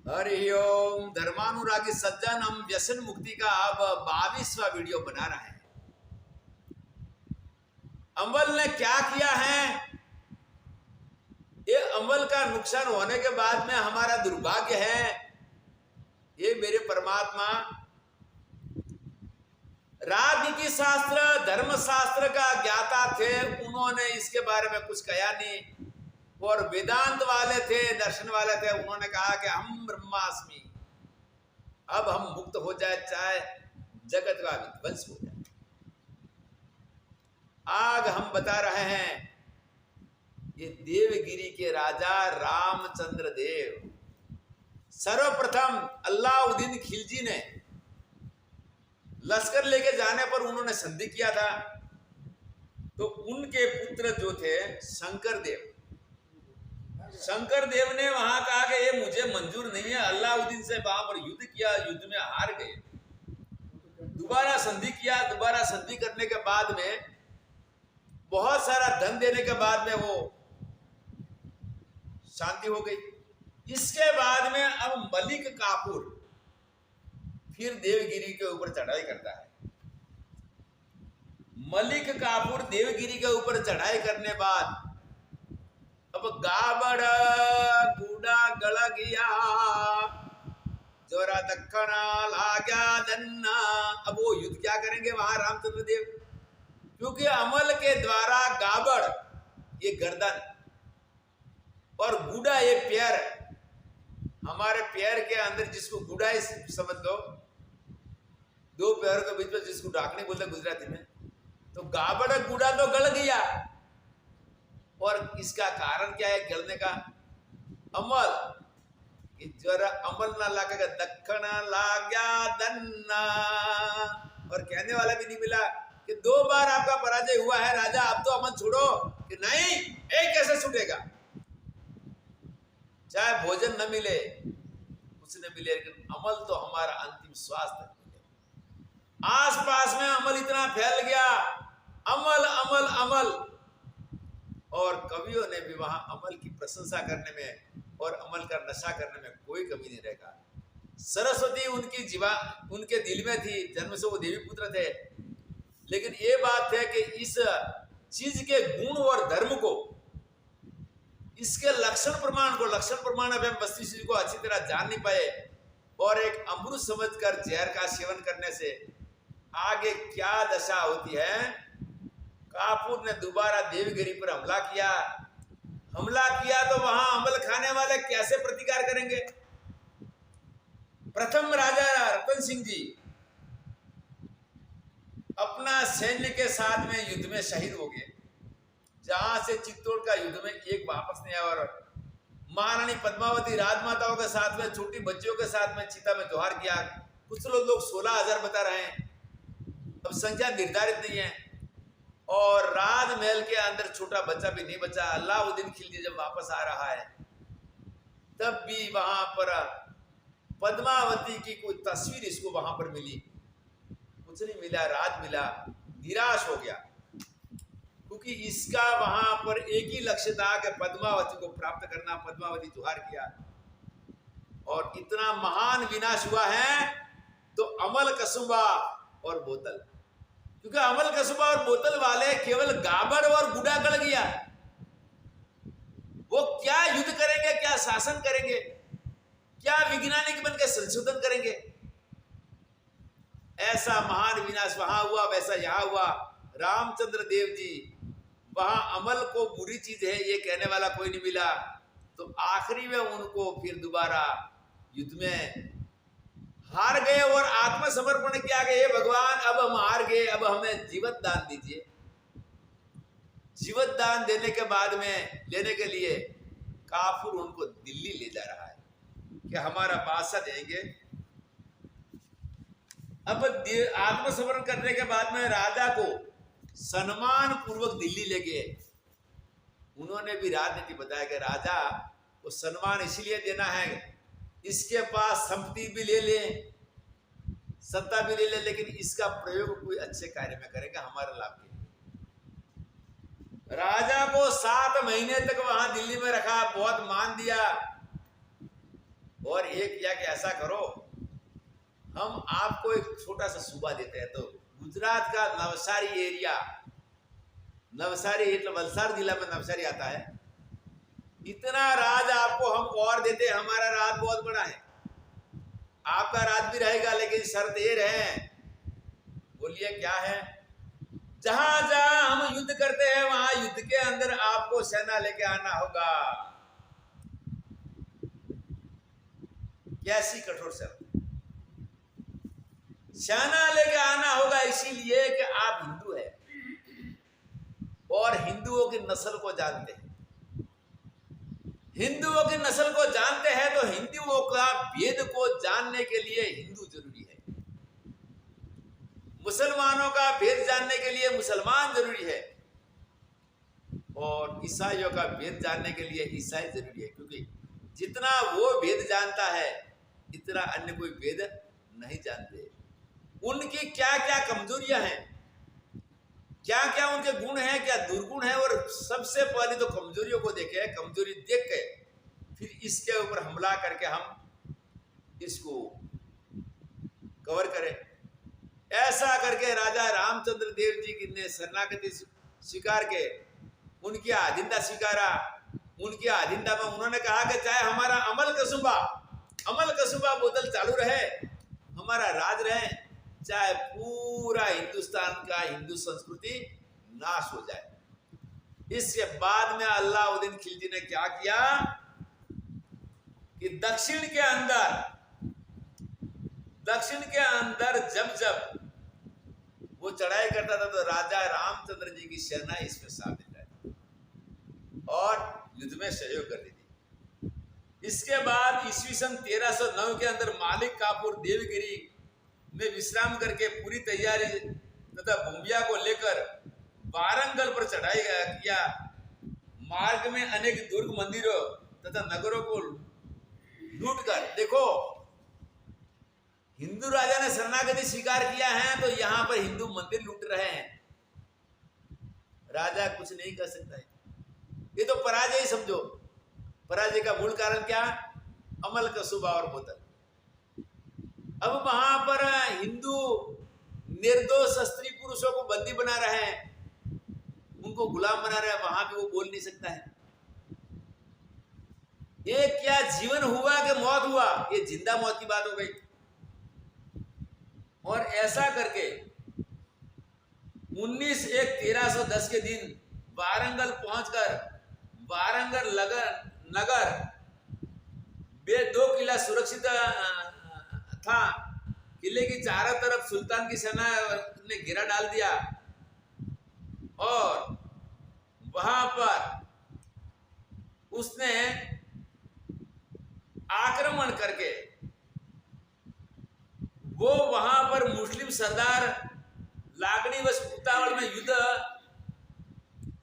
हरि ओम। धर्मानुरागी सज्जन, हम व्यसन मुक्ति का अब 22वां वीडियो बना रहे हैं। अमल ने क्या किया है, ये अमल का नुकसान होने के बाद में हमारा दुर्भाग्य है। ये मेरे परमात्मा राजनीति शास्त्र धर्म शास्त्र का ज्ञाता थे, उन्होंने इसके बारे में कुछ कहा नहीं। और वेदांत वाले थे, दर्शन वाले थे, उन्होंने कहा कि हम ब्रह्मास्मि, अब हम मुक्त हो जाए, चाहे जगत का विध्वंस हो जाए। आज हम बता रहे हैं, ये देवगिरी के राजा रामचंद्र देव, सर्वप्रथम अलाउद्दीन खिलजी ने लश्कर लेके जाने पर उन्होंने संधि किया था। तो उनके पुत्र जो थे शंकर देव ने वहां कहा कि ये मुझे मंजूर नहीं है। अलाउद्दीन से वहां पर युद्ध किया, युद्ध में हार गए, दोबारा संधि किया। दोबारा संधि करने के बाद में बहुत सारा धन देने के बाद में वो शांति हो गई। इसके बाद में अब मलिक काफूर फिर देवगिरी के ऊपर चढ़ाई करता है। मलिक काफूर देवगिरी के ऊपर चढ़ाई करने बाद अब गाबड़ कूड़ा गल गया, जोरा दखना लाग्या दन्ना। अब वो युद्ध क्या करेंगे वहां रामचंद्र देव, क्योंकि अमल के द्वारा गाबड़ ये गर्दन और गुड़ा ये पैर, हमारे पैर के अंदर जिसको गुड़ा समझ लो, दो पैरों के बीच में जिसको ढाकने बोलते गुजराती में, तो गाबड़ गुड़ा तो गल गया। और इसका कारण क्या है गलने का? अमल, कि जरा अमल ना लगेगा, दखन लाग्या दन्ना। और कहने वाला भी नहीं मिला कि 2 बार आपका पराजय हुआ है राजा, अब तो अमल छोड़ो। कि नहीं, एक कैसे छूटेगा, चाहे भोजन न मिले कुछ न मिले, लेकिन अमल तो हमारा अंतिम श्वास तक मिले। आसपास में अमल इतना फैल गया, अमल अमल अमल। और कवियों ने भी वहां अमल की प्रशंसा करने में और अमल का नशा करने में कोई कमी नहीं रहेगा। सरस्वती उनकी जीवा उनके दिल में थी, जन्म से वो देवी पुत्र थे। लेकिन ये बात है कि इस चीज के गुण और धर्म को, इसके लक्षण प्रमाण अब हम वस्तुस्थिति को अच्छी तरह जान नहीं पाए। और एक अमृत समझकर जहर का सेवन करने से आगे क्या दशा होती है। काफूर ने दोबारा देवगिरी पर हमला किया तो वहां अमल खाने वाले कैसे प्रतिकार करेंगे। प्रथम राजा रतन सिंह जी अपना सैन्य के साथ में युद्ध में शहीद हो गए। जहां से चित्तौड़ का युद्ध में एक वापस नहीं आया। और महारानी पद्मावती राजमाताओं के साथ में, छोटी बच्चियों के साथ में चिता में जोहार किया। कुछ लोग 16,000 बता रहे हैं, अब संख्या निर्धारित नहीं है। और राजमहल के अंदर छोटा बच्चा भी नहीं बचा। अलाउद्दीन खिलजी जब वापस आ रहा है तब भी वहां पर पद्मावती की कोई तस्वीर इसको वहां पर मिली, कुछ नहीं मिला। राज मिला, निराश हो गया, क्योंकि इसका वहां पर एक ही लक्ष्य था कि पद्मावती को प्राप्त करना। पद्मावती जोहार किया और इतना महान विनाश हुआ है। तो अमल कसुबा और बोतल, क्योंकि अमल कसुबा और बोतल वाले केवल गाबड़ और गुड़ा गल गया। वो क्या युद्ध करेंगे, क्या शासन करेंगे, क्या वैज्ञानिक बनकर संशोधन करेंगे। ऐसा महान विनाश वहां हुआ, वैसा यहां हुआ। रामचंद्र देव जी वहां अमल को बुरी चीज है ये कहने वाला कोई नहीं मिला। तो आखिरी में उनको फिर दोबारा युद्ध में हार गए और आत्मसमर्पण किया गया। हे भगवान, अब हम हार गए, अब हमें जीवत दान दीजिए। जीवत दान देने के बाद में लेने के लिए काफूर उनको दिल्ली ले जा रहा है कि हमारा बादशाह देंगे। अब आत्मसमर्पण करने के बाद में राजा को सम्मान पूर्वक दिल्ली ले गए। उन्होंने भी राजनीति बताया कि राजा को सम्मान इसलिए देना है, इसके पास संपत्ति भी ले ले, सत्ता भी ले ले, लेकिन इसका प्रयोग कोई अच्छे कार्य में करेगा हमारे लाभ के लिए। राजा को 7 महीने तक वहां दिल्ली में रखा, बहुत मान दिया। और एक किया कि ऐसा करो, हम आपको एक छोटा सा सूबा देते हैं। तो गुजरात का नवसारी एरिया, नवसारी એટલે वलसाड जिला में नवसारी आता है, इतना राज आपको हम और देते हैं। हमारा राज बहुत बड़ा है, आपका राज भी रहेगा, लेकिन शर्त ये रहे। बोलिए क्या है? जहां जहां हम युद्ध करते हैं वहां युद्ध के अंदर आपको सेना लेके आना होगा। कैसी कठोर शर्त! सेना लेके आना होगा, इसीलिए कि आप हिंदू हैं और हिंदुओं की नस्ल को जानते हैं। हिंदुओं की नस्ल को जानते हैं तो हिंदुओं का भेद को जानने के लिए हिंदू जरूरी है, मुसलमानों का भेद जानने के लिए मुसलमान जरूरी है, और ईसाइयों का भेद जानने के लिए ईसाई जरूरी है। क्योंकि जितना वो भेद जानता है इतना अन्य कोई भेद नहीं जानते। उनकी क्या क्या कमजोरियां हैं, क्या क्या उनके गुण हैं, क्या दुर्गुण हैं, और सबसे पहले तो कमजोरियों को देखे, कमजोरी देख के फिर इसके ऊपर हमला करके हम इसको कवर करें। ऐसा करके राजा रामचंद्र देव जी ने शरणागति स्वीकार के उनकी अधीनता स्वीकारा। उनकी अधीनता में उन्होंने कहा कि चाहे हमारा अमल कसूबा बोतल चालू रहे, हमारा राज रहे, चाहे पूरा हिंदुस्तान का हिंदू संस्कृति नाश हो जाए। इसके बाद में अलाउद्दीन खिलजी ने क्या किया कि दक्षिण के अंदर जब जब वो चढ़ाई करता था तो राजा रामचंद्र जी की सेना इसमें शामिल रहती और युद्ध में सहयोग करती थी। इसके बाद ईस्वी सन 1309 के अंदर मालिक काफूर देवगिरी में विश्राम करके पूरी तैयारी तथा भूमिया को लेकर वारंगल पर चढ़ाई किया। मार्ग में अनेक दुर्ग मंदिरों तथा नगरों को लूट कर, देखो हिंदू राजा ने शरणागति स्वीकार किया है तो यहां पर हिंदू मंदिर लूट रहे हैं, राजा कुछ नहीं कर सकता है। ये तो पराजय ही समझो। पराजय का मूल कारण क्या? अमल कसूबा और बोतल। अब वहां पर हिंदू निर्दोष स्त्री पुरुषों को बंदी बना रहे हैं, उनको गुलाम बना रहे हैं, वहां भी वो बोल नहीं सकता है। ये क्या जीवन हुआ कि मौत हुआ? ये जिंदा मौत की बात हो गई। और ऐसा करके 19/1/1310 के दिन वारंगल पहुंचकर वारंगल नगर बे 2 किला सुरक्षित था। किले की चारों तरफ सुल्तान की सेना ने घेरा डाल दिया और वहां पर उसने आक्रमण करके वो वहां पर मुस्लिम सरदार लागड़ी व उतावल में युद्ध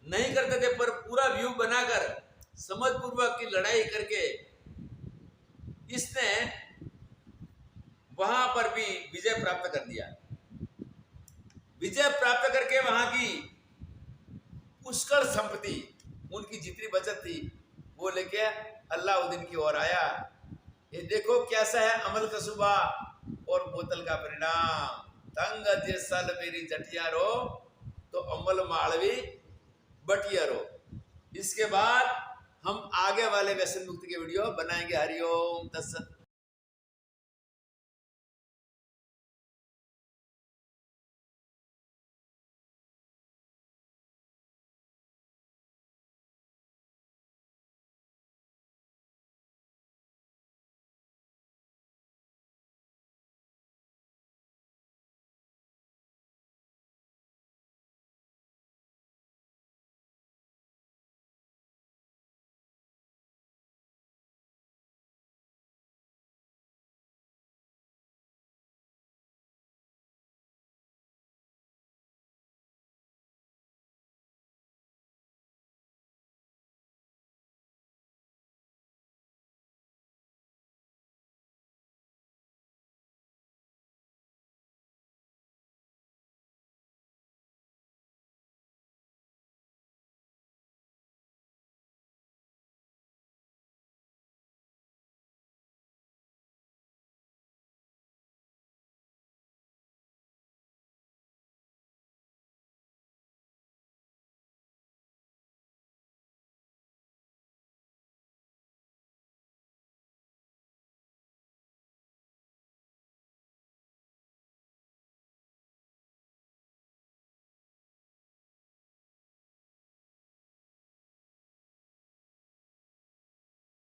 नहीं करते थे, पर पूरा व्यू बनाकर समझपूर्वक की लड़ाई करके इसने वहां पर भी विजय प्राप्त कर दिया। विजय प्राप्त करके वहां की पुष्कळ संपत्ति, उनकी जितनी बचत थी वो लेके अलाउद्दीन की ओर आया। ये देखो कैसा है अमल कसूबा और बोतल का परिणाम। तंग जैसल मेरी जटियारो तो अमल मालवी बटियारो। इसके बाद हम आगे वाले व्यसन मुक्ति के वीडियो बनाएंगे। हरिओम तत्सत।